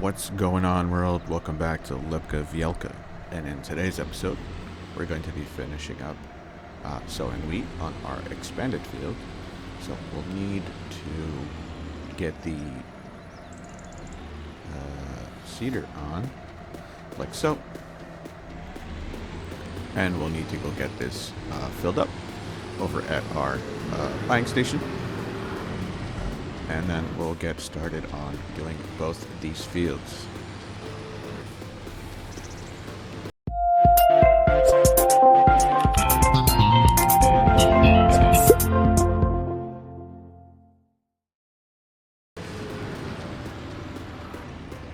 What's going on, world? Welcome back to Lipka Wielka, and in today's episode we're going to be finishing up sowing wheat on our expanded field. So we'll need to get the seeder on like so, and we'll need to go get this filled up over at our buying station. And then we'll get started on doing both these fields.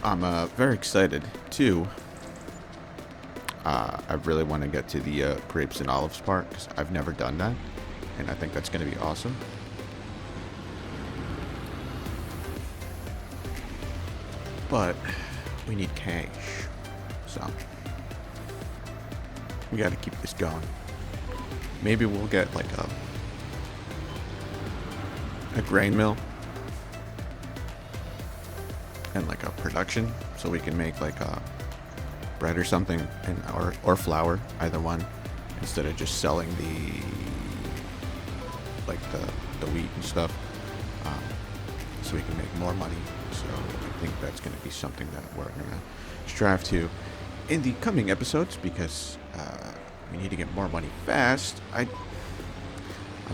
I'm very excited too. I really want to get to the grapes and olives part because I've never done that, and I think that's going to be awesome. But we need cash, so we got to keep this going. Maybe we'll get like a grain mill and like a production, so we can make like a bread or something, and or flour, either one, instead of just selling the wheat and stuff. So we can make more money. So I think that's going to be something that we're going to strive to in the coming episodes, because we need to get more money fast. I'm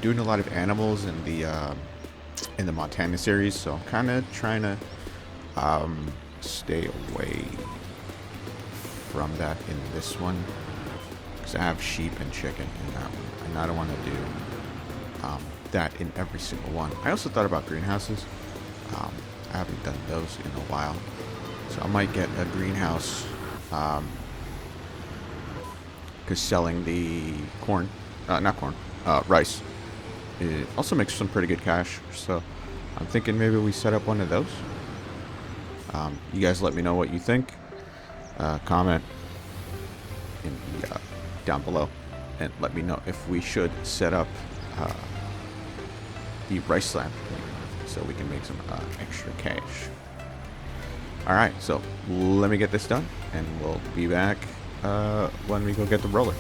doing a lot of animals in the Montana series, so I'm kind of trying to stay away from that in this one, because I have sheep and chicken in that one, and I don't want to do that in every single one. I also thought about greenhouses. I haven't done those in a while, so I might get a greenhouse, because selling the rice, it also makes some pretty good cash. So I'm thinking maybe we set up one of those. You guys let me know what you think. Comment in the, down below, and let me know if we should set up the rice lamp, so we can make some extra cash. Alright, so let me get this done, and we'll be back when we go get the roller.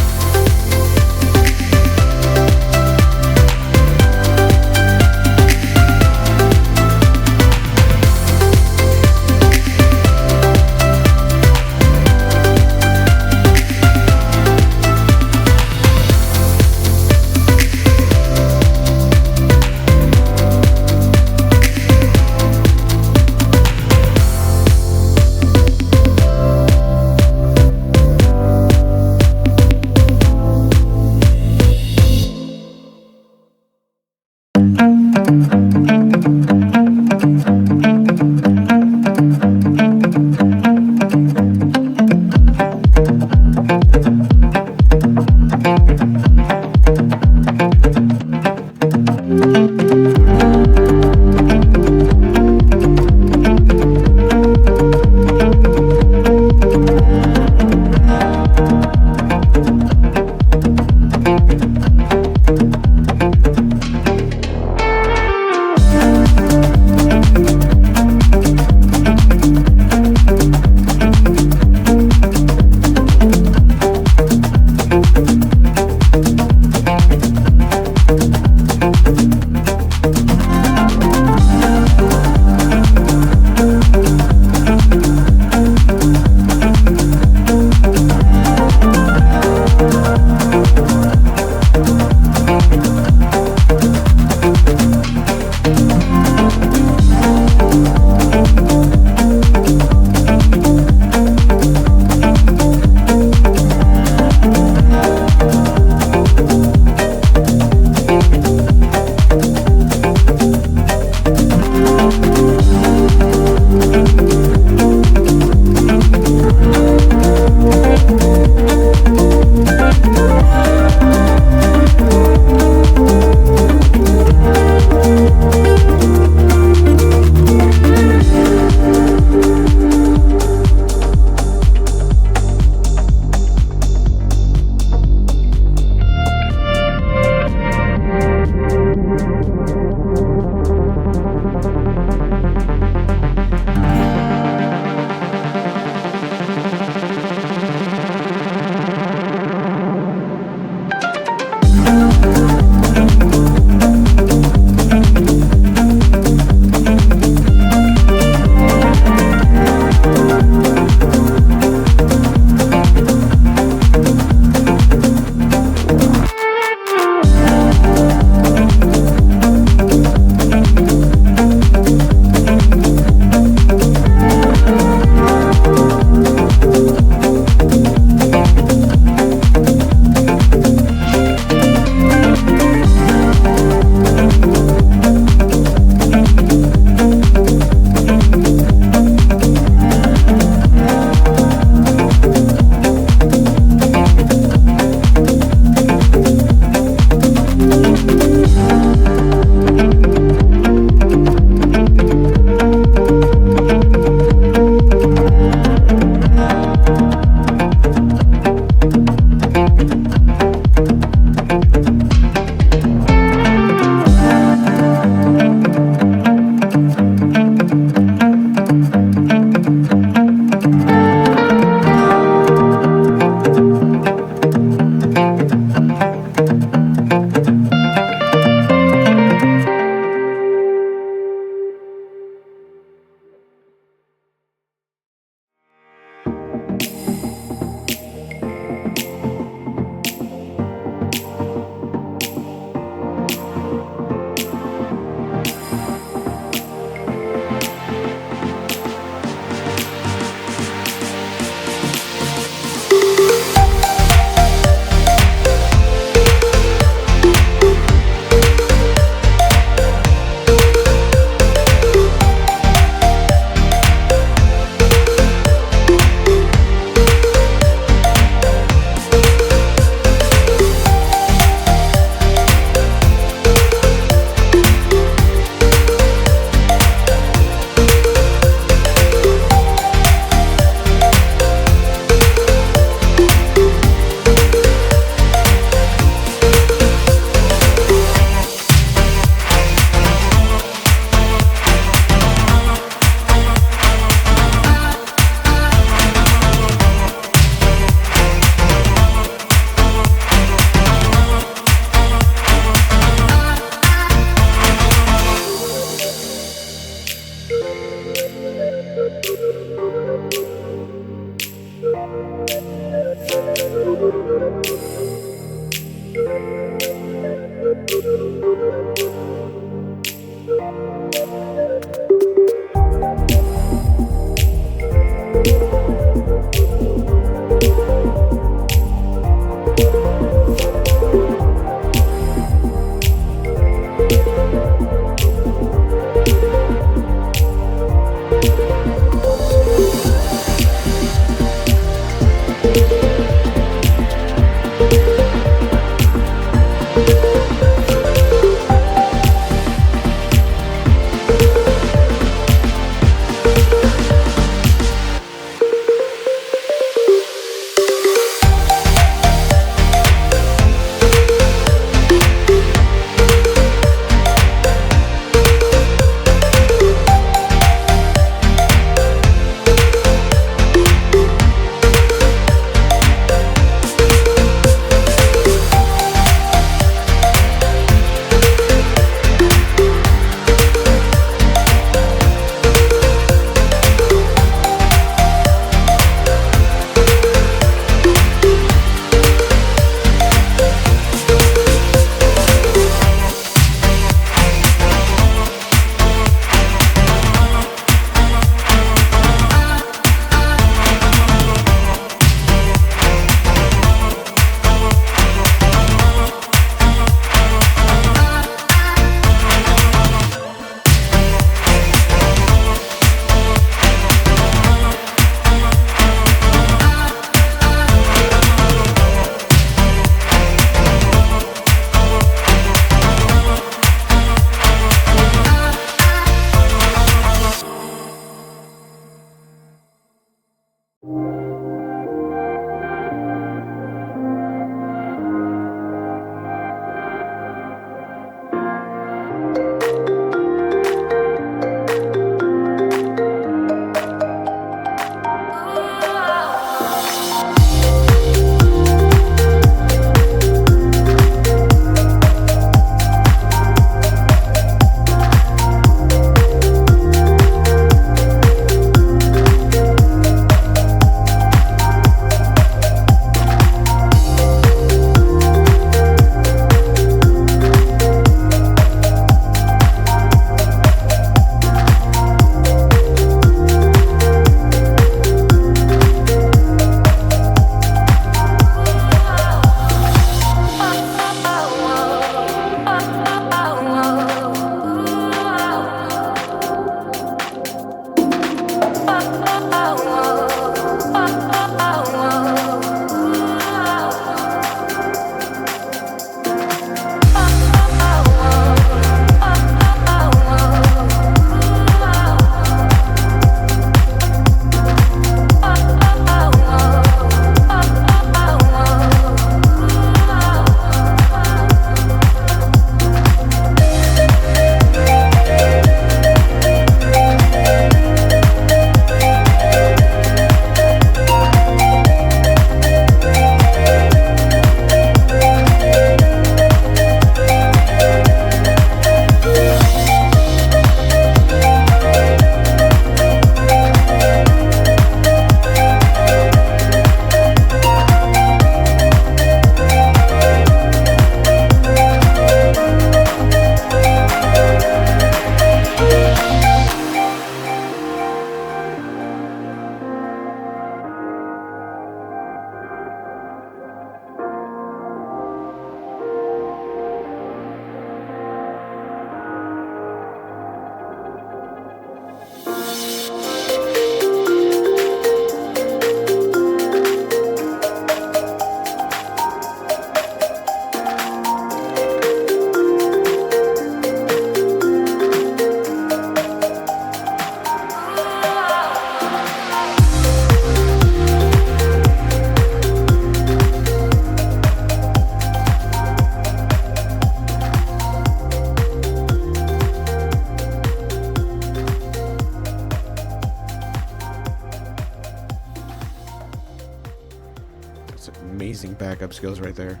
That's amazing backup skills right there.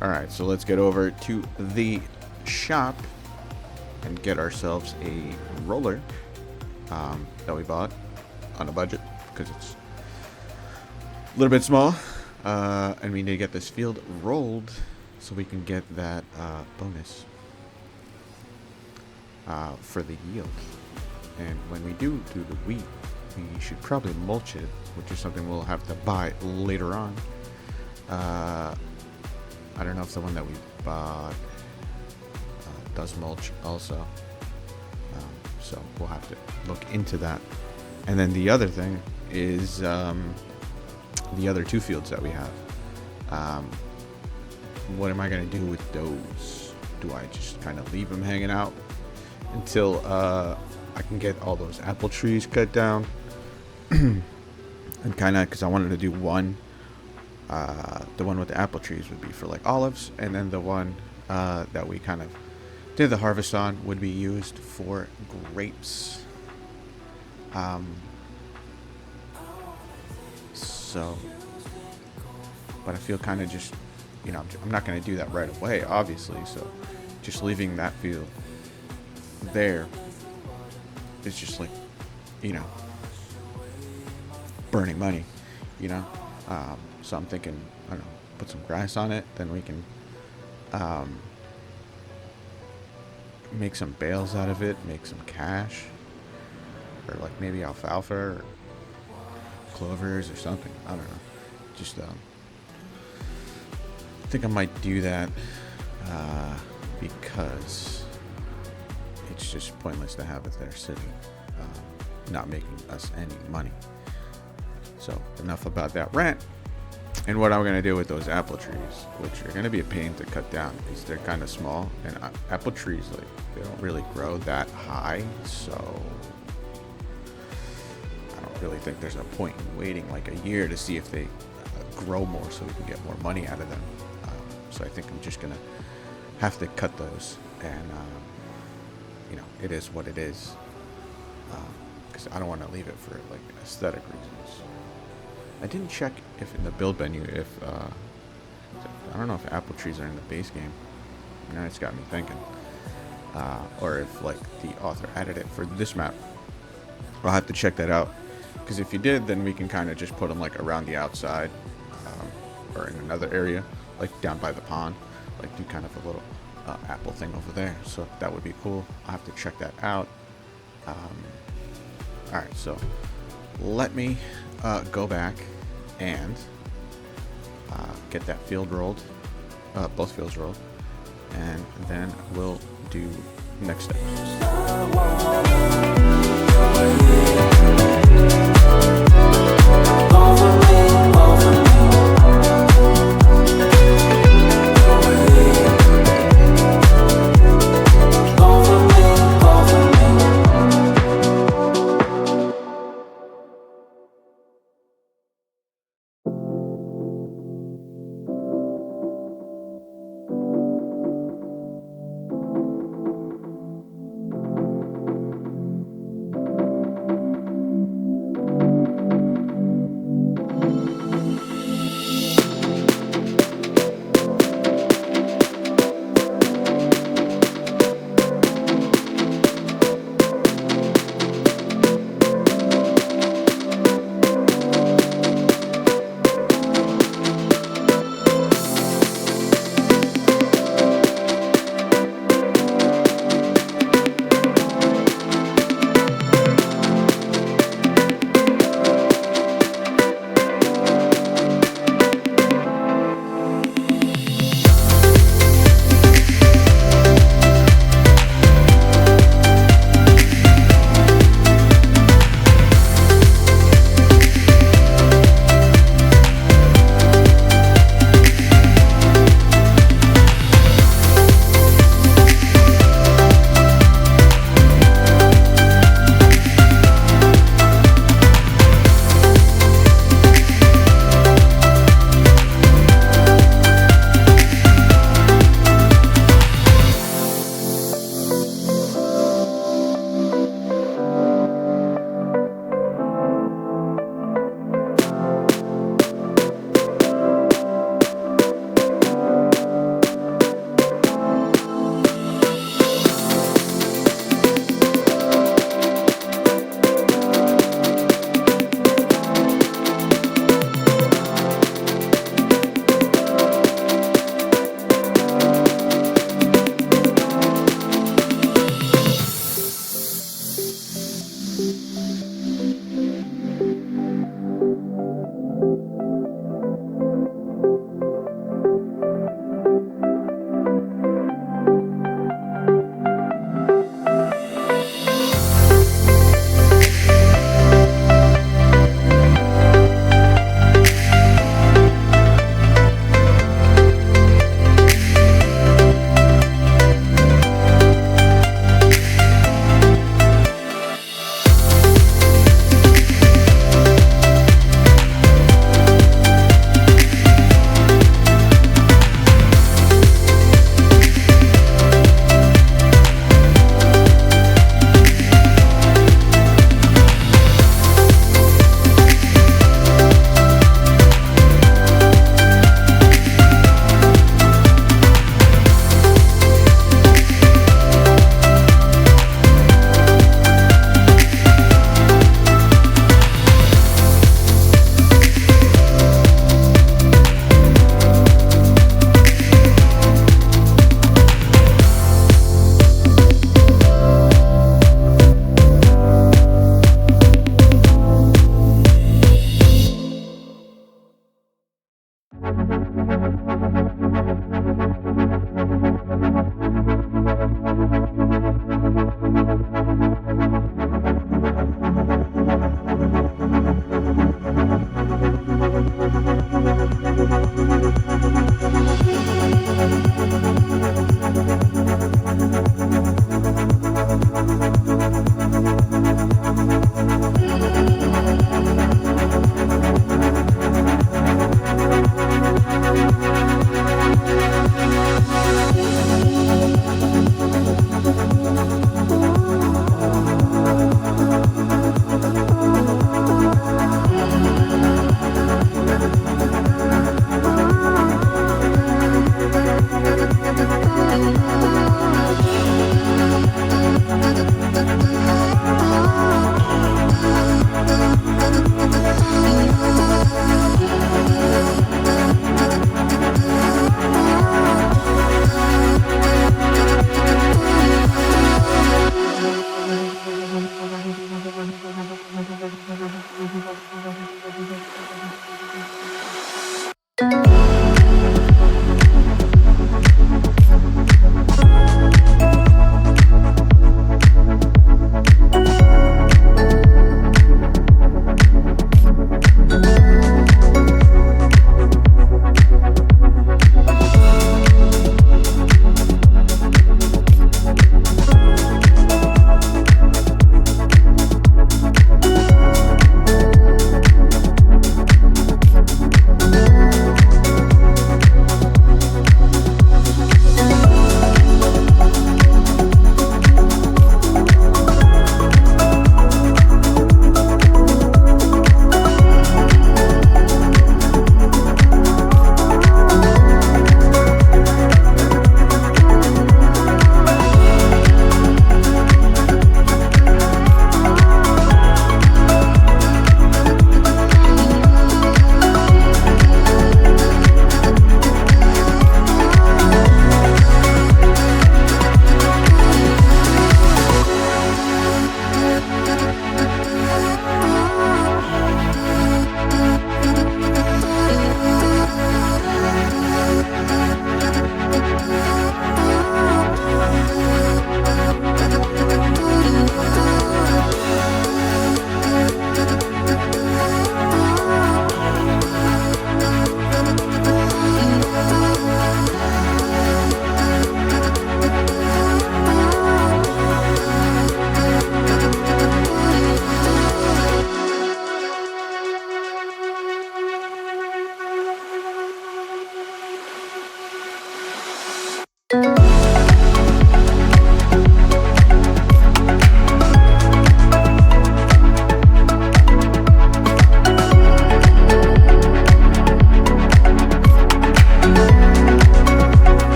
Alright, so let's get over to the shop and get ourselves a roller that we bought on a budget because it's a little bit small. And we need to get this field rolled so we can get that bonus for the yield. And when we do the wheat, we should probably mulch it, which is something we'll have to buy later on. I don't know if the one that we bought does mulch also. So we'll have to look into that. And then the other thing is the other 2 fields that we have. What am I going to do with those? Do I just kind of leave them hanging out until I can get all those apple trees cut down? And kind of, because I wanted to do one. The one with the apple trees would be for like olives, and then the one that we kind of did the harvest on would be used for grapes. So, but I feel kind of just, you know, I'm not going to do that right away, obviously. So, just leaving that field there is just like, you know, burning money, you know. So I'm thinking, I don't know, put some grass on it, then we can make some bales out of it, make some cash, or like maybe alfalfa or clovers or something. I don't know. Just I think I might do that because it's just pointless to have it there sitting, not making us any money. So enough about that rant. And what I'm going to do with those apple trees, which are going to be a pain to cut down because they're kind of small, and apple trees, like, they don't really grow that high, so I don't really think there's a point in waiting like a year to see if they grow more so we can get more money out of them. So I think I'm just going to have to cut those, and you know, it is what it is, because I don't want to leave it for like aesthetic reasons. I didn't check if in the build menu if I don't know if apple trees are in the base game. Now it's got me thinking, or if like the author added it for this map. I'll have to check that out, because if you did, then we can kind of just put them like around the outside, or in another area, like down by the pond, like do kind of a little apple thing over there. So that would be cool. I'll have to check that out. All right, so let me go back and get that field rolled, both fields rolled, and then we'll do next steps.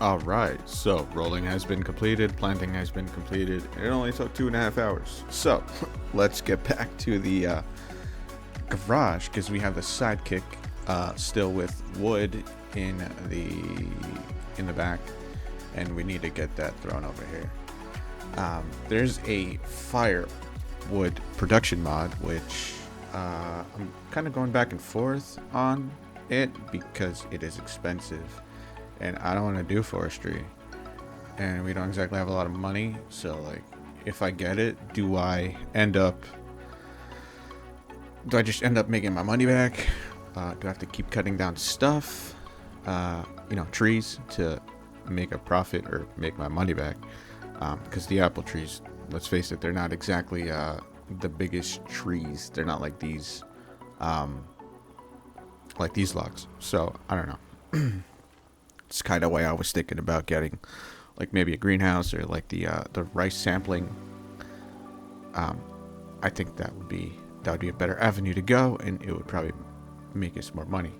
Alright, so rolling has been completed, planting has been completed, and it only took 2.5 hours. So, let's get back to the garage, because we have the sidekick still with wood in the back, and we need to get that thrown over here. There's a firewood production mod, which I'm kind of going back and forth on it, because it is expensive. And I don't want to do forestry, and we don't exactly have a lot of money. So, like, if I get it, do I just end up making my money back? Do I have to keep cutting down stuff, trees, to make a profit or make my money back? Because the apple trees, let's face it, they're not exactly the biggest trees. They're not like these logs. So I don't know. It's kind of why I was thinking about getting, like, maybe a greenhouse, or like the rice sampling. I think that would be a better avenue to go, and it would probably make us more money.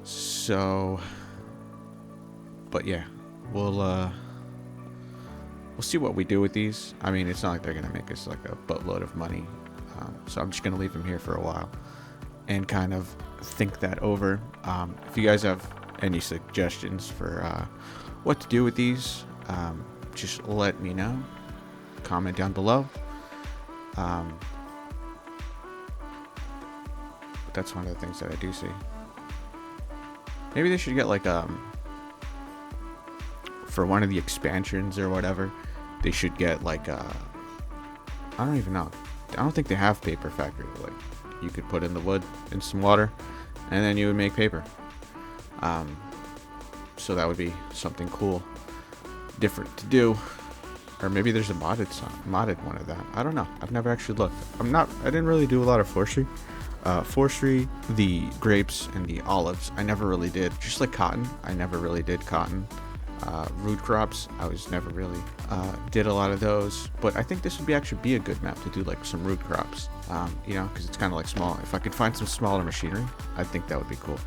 So, but yeah, we'll see what we do with these. I mean, it's not like they're gonna make us like a buttload of money. So I'm just gonna leave them here for a while and kind of think that over. If you guys have any suggestions for what to do with these, just let me know. Comment down below. That's one of the things that I do see. Maybe they should get like for one of the expansions or whatever, they should get like I don't even know. I don't think they have paper factory. Like, you could put in the wood in some water, and then you would make paper. So that would be something cool, different to do. Or maybe there's a modded one of that. I don't know. I've never actually looked. I didn't really do a lot of forestry. The grapes and the olives, I never really did. Just like cotton, I never really did cotton. Root crops, I was never really did a lot of those. But I think this would actually be a good map to do like some root crops. you know, because it's kind of like small. If I could find some smaller machinery, I think that would be cool.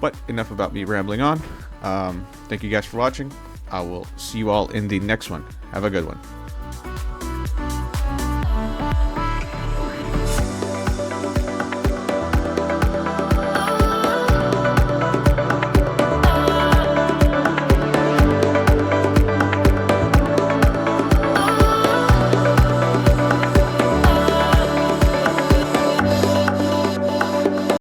But enough about me rambling on. Thank you guys for watching. I will see you all in the next one. Have a good one.